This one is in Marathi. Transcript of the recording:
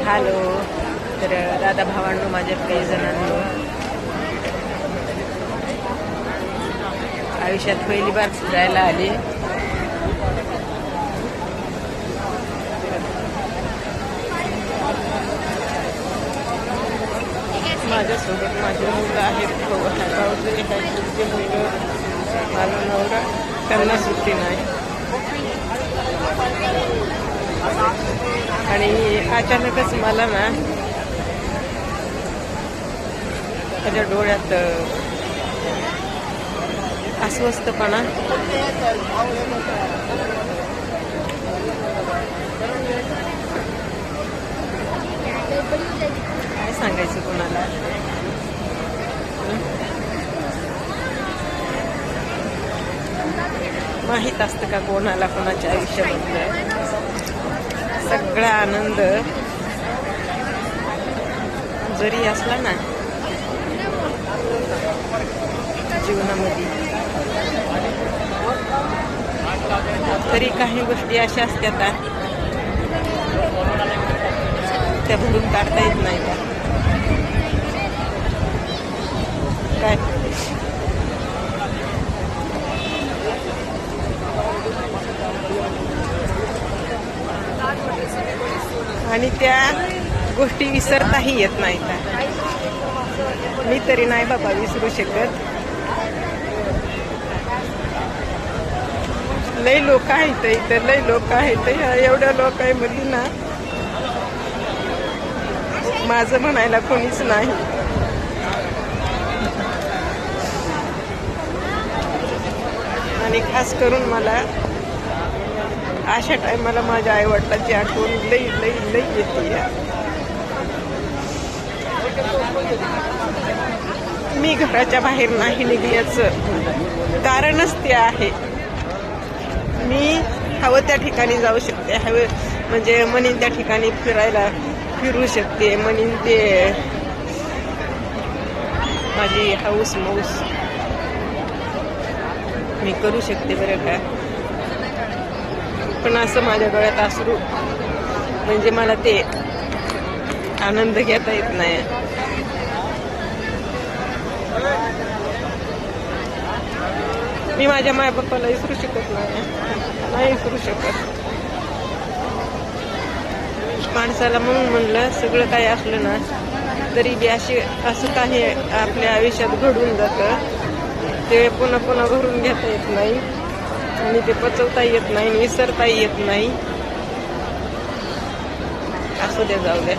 हॅलो. तर दादा भावांनो, माझ्या काही जणांनो, आयुष्यात पहिली बार फिरायला आले. माझ्यासोबत माझे मुलं आहेत. भाऊजे हायचे मुलं, माझा नवरा, त्यांना सुट्टी नाही. आणि अचानकच मला ना माझ्या डोळ्यात अस्वस्थपणा, काय सांगायचं कोणाला. माहित असतं का कोणाला कोणाच्या आयुष्याबद्दल सगळा आनंद जरी असला ना जीवनामध्ये, तरी काही गोष्टी अशा असतात त्या भरून काढता येत नाही. काय आणि त्या गोष्टी विसरताही येत नाहीत. मी तरी नाही बाबा विसरू शकत. लय लोक आहेत इथं, लय लोक आहेत. एवढ्या लोकांमध्ये ना माझं म्हणायला कोणीच नाही. आणि खास करून मला अशा टायमाला माझ्या आईवडिलांची आठवण लई लई लई येते. मी घराच्या बाहेर नाही निघण्याचं कारणच ते आहे. मी हवं त्या ठिकाणी जाऊ शकते, हवं म्हणजे म्हणीन त्या ठिकाणी फिरू शकते, म्हणीन ते माझी हौस मौस मी करू शकते बरं का. पण असं माझ्या डोळ्यात अश्रू म्हणजे मला ते आनंद घेता येत नाही. मी माझ्या मायबापाला विसरू शकत नाही विसरू शकत. माणसाला म्हणून म्हणलं, सगळं काही असलं ना तरी बी असं काही आपल्या आयुष्यात घडून जातं ते पुन्हा पुन्हा भरून घेता येत नाही आणि ते पचवता येत नाही, विसरता येत नाही. असू द्या, जाऊ द्या.